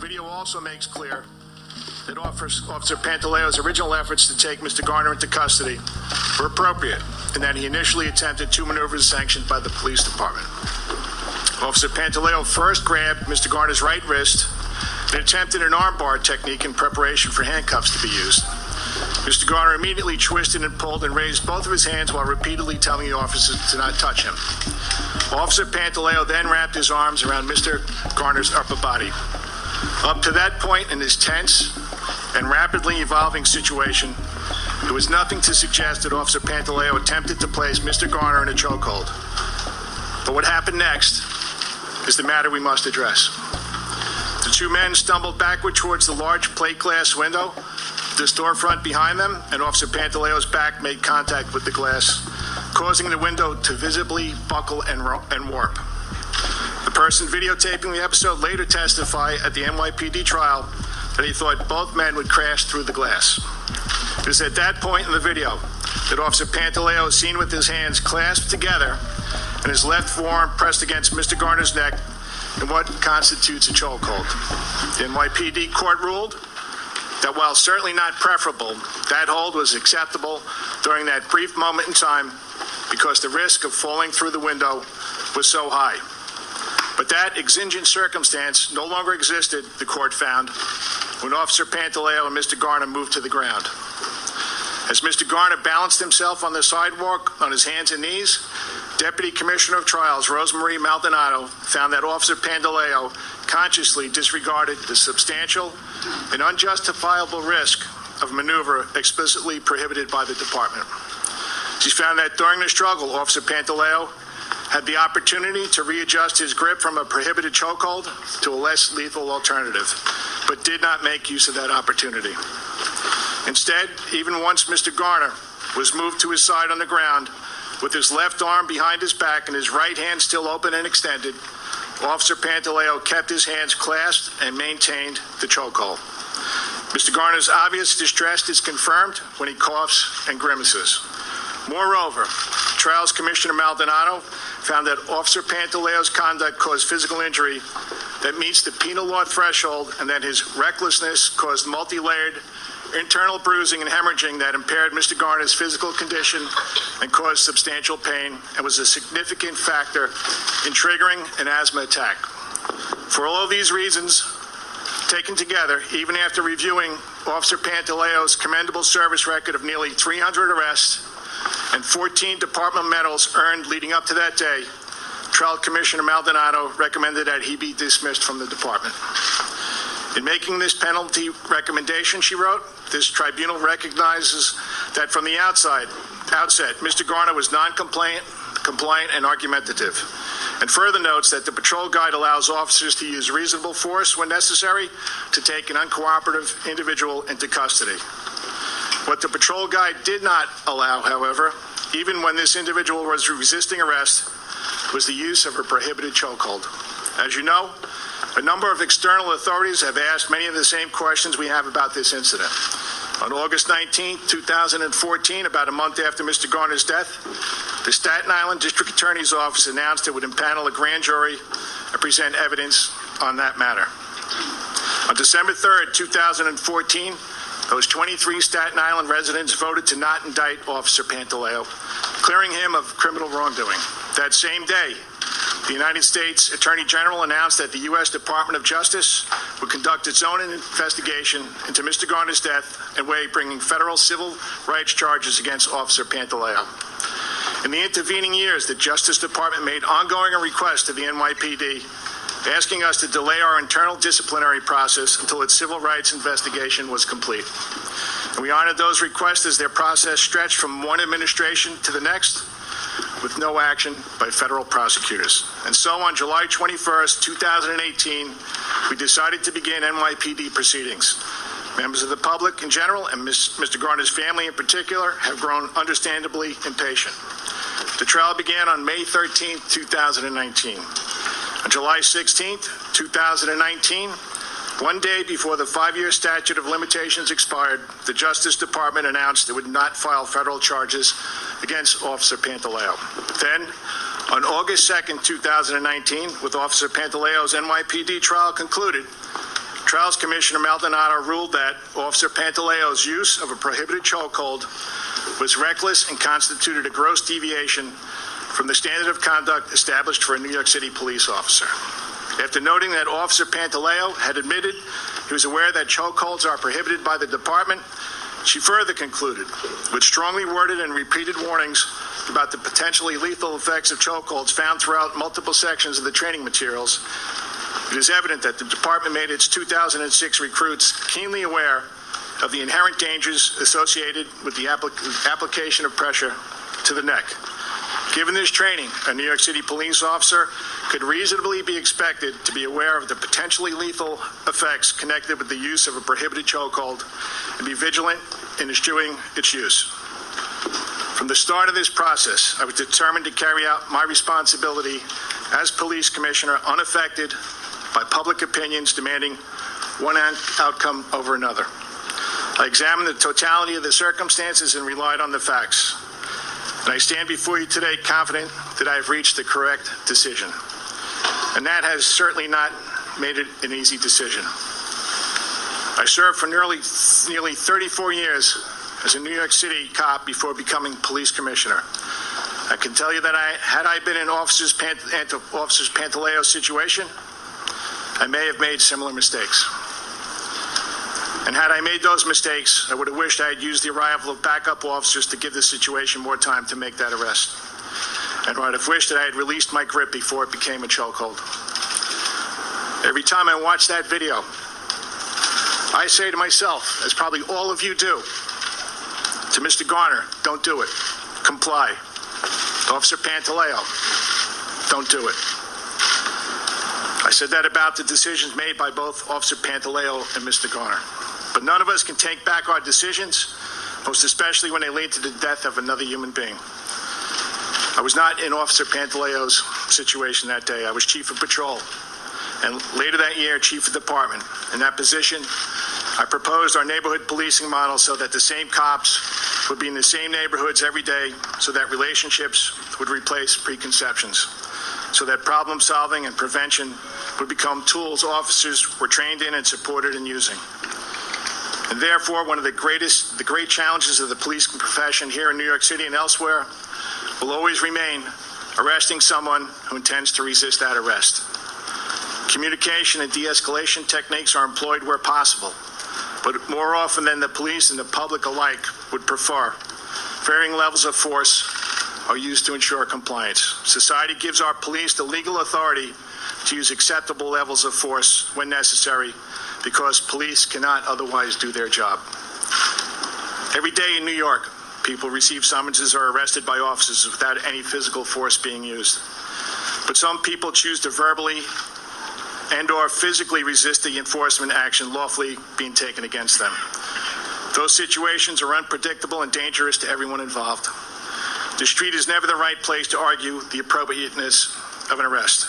video also makes clear that Officer Pantaleo's original efforts to take Mr. Garner into custody were appropriate, and that he initially attempted two maneuvers sanctioned by the police department. Officer Pantaleo first grabbed Mr. Garner's right wrist and attempted an armbar technique in preparation for handcuffs to be used. Mr. Garner immediately twisted and pulled and raised both of his hands while repeatedly telling the officers to not touch him. Officer Pantaleo then wrapped his arms around Mr. Garner's upper body. Up to that point in this tense and rapidly evolving situation, there was nothing to suggest that Officer Pantaleo attempted to place Mr. Garner in a chokehold. But what happened next is the matter we must address. The two men stumbled backward towards the large plate glass window, the storefront behind them, and Officer Pantaleo's back made contact with the glass, causing the window to visibly buckle and warp. The person videotaping the episode later testified at the NYPD trial that he thought both men would crash through the glass. It is at that point in the video that Officer Pantaleo is seen with his hands clasped together and his left forearm pressed against Mr. Garner's neck in what constitutes a chokehold. The NYPD court ruled that while certainly not preferable, that hold was acceptable during that brief moment in time because the risk of falling through the window was so high. But that exigent circumstance no longer existed, the court found, when Officer Pantaleo and Mr. Garner moved to the ground. As Mr. Garner balanced himself on the sidewalk on his hands and knees, Deputy Commissioner of Trials Rosemarie Maldonado found that Officer Pantaleo consciously disregarded the substantial and unjustifiable risk of maneuver explicitly prohibited by the department. She found that during the struggle, Officer Pantaleo had the opportunity to readjust his grip from a prohibited chokehold to a less lethal alternative, but did not make use of that opportunity. Instead, even once Mr. Garner was moved to his side on the ground, with his left arm behind his back and his right hand still open and extended, Officer Pantaleo kept his hands clasped and maintained the chokehold. Mr. Garner's obvious distress is confirmed when he coughs and grimaces. Moreover, Trials Commissioner Maldonado found that Officer Pantaleo's conduct caused physical injury that meets the penal law threshold and that his recklessness caused multi-layered internal bruising and hemorrhaging that impaired Mr. Garner's physical condition and caused substantial pain and was a significant factor in triggering an asthma attack. For all of these reasons, taken together, even after reviewing Officer Pantaleo's commendable service record of nearly 300 arrests and 14 department medals earned leading up to that day, Trial Commissioner Maldonado recommended that he be dismissed from the department. In making this penalty recommendation, she wrote, this tribunal recognizes that from the outset, Mr. Garner was non-compliant, compliant, and argumentative, and further notes that the patrol guide allows officers to use reasonable force when necessary to take an uncooperative individual into custody. What the patrol guide did not allow, however, even when this individual was resisting arrest, was the use of a prohibited chokehold. As you know, a number of external authorities have asked many of the same questions we have about this incident. On August 19, 2014, about a month after Mr. Garner's death, the Staten Island District Attorney's Office announced it would impanel a grand jury and present evidence on that matter. On December 3, 2014, those 23 Staten Island residents voted to not indict Officer Pantaleo, clearing him of criminal wrongdoing. That same day, the United States Attorney General announced that the U.S. Department of Justice would conduct its own investigation into Mr. Garner's death and way bringing federal civil rights charges against Officer Pantaleo. In the intervening years, the Justice Department made ongoing requests to the NYPD asking us to delay our internal disciplinary process until its civil rights investigation was complete. And we honored those requests as their process stretched from one administration to the next, with no action by federal prosecutors. And so on July 21st, 2018, we decided to begin NYPD proceedings. Members of the public in general and Mr. Garner's family in particular have grown understandably impatient. The trial began on May 13, 2019. On July 16, 2019, one day before the 5-year statute of limitations expired, the Justice Department announced it would not file federal charges against Officer Pantaleo. Then, on August 2, 2019, with Officer Pantaleo's NYPD trial concluded, Trials Commissioner Maldonado ruled that Officer Pantaleo's use of a prohibited chokehold was reckless and constituted a gross deviation from the standard of conduct established for a New York City police officer. After noting that Officer Pantaleo had admitted he was aware that chokeholds are prohibited by the department, she further concluded, with strongly worded and repeated warnings about the potentially lethal effects of chokeholds found throughout multiple sections of the training materials, it is evident that the department made its 2006 recruits keenly aware of the inherent dangers associated with the application of pressure to the neck. Given this training, a New York City police officer could reasonably be expected to be aware of the potentially lethal effects connected with the use of a prohibited chokehold and be vigilant in eschewing its use. From the start of this process, I was determined to carry out my responsibility as police commissioner unaffected by public opinions demanding one outcome over another. I examined the totality of the circumstances and relied on the facts. And I stand before you today confident that I have reached the correct decision. And that has certainly not made it an easy decision. I served for nearly 34 years as a New York City cop before becoming police commissioner. I can tell you that had I been in Officer Pantaleo's situation, I may have made similar mistakes. And had I made those mistakes, I would have wished I had used the arrival of backup officers to give the situation more time to make that arrest. And I would have wished that I had released my grip before it became a chokehold. Every time I watch that video, I say to myself, as probably all of you do, to Mr. Garner, don't do it. Comply. To Officer Pantaleo, don't do it. I said that about the decisions made by both Officer Pantaleo and Mr. Garner. But none of us can take back our decisions, most especially when they lead to the death of another human being. I was not in Officer Pantaleo's situation that day. I was chief of patrol, and later that year, chief of department. In that position, I proposed our neighborhood policing model so that the same cops would be in the same neighborhoods every day, so that relationships would replace preconceptions, so that problem solving and prevention would become tools officers were trained in and supported in using. And therefore, one of the great challenges of the police profession here in New York City and elsewhere will always remain arresting someone who intends to resist that arrest. Communication and de-escalation techniques are employed where possible, but more often than the police and the public alike would prefer, varying levels of force are used to ensure compliance. Society gives our police the legal authority to use acceptable levels of force when necessary, because police cannot otherwise do their job. Every day in New York, people receive summonses or are arrested by officers without any physical force being used. But some people choose to verbally and/or physically resist the enforcement action lawfully being taken against them. Those situations are unpredictable and dangerous to everyone involved. The street is never the right place to argue the appropriateness of an arrest.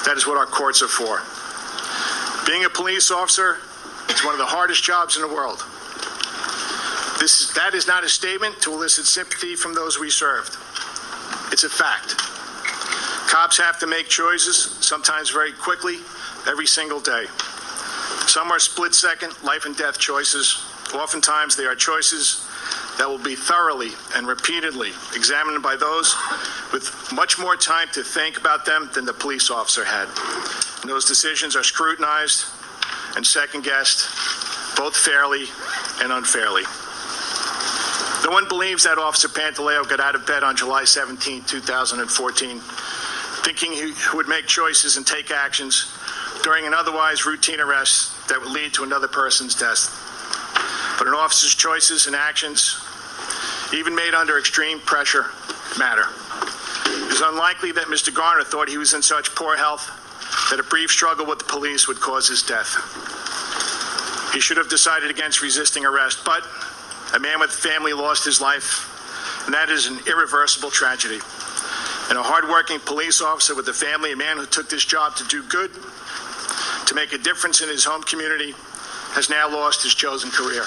That is what our courts are for. Being a police officer is one of the hardest jobs in the world. That is not a statement to elicit sympathy from those we served. It's a fact. Cops have to make choices, sometimes very quickly, every single day. Some are split-second, life and death choices. Oftentimes they are choices that will be thoroughly and repeatedly examined by those with much more time to think about them than the police officer had. And those decisions are scrutinized and second-guessed, both fairly and unfairly. No one believes that Officer Pantaleo got out of bed on July 17, 2014, thinking he would make choices and take actions during an otherwise routine arrest that would lead to another person's death. But an officer's choices and actions, even made under extreme pressure, matter. It is unlikely that Mr. Garner thought he was in such poor health that a brief struggle with the police would cause his death. He should have decided against resisting arrest, but a man with a family lost his life, and that is an irreversible tragedy. And a hardworking police officer with a family, a man who took this job to do good, to make a difference in his home community, has now lost his chosen career.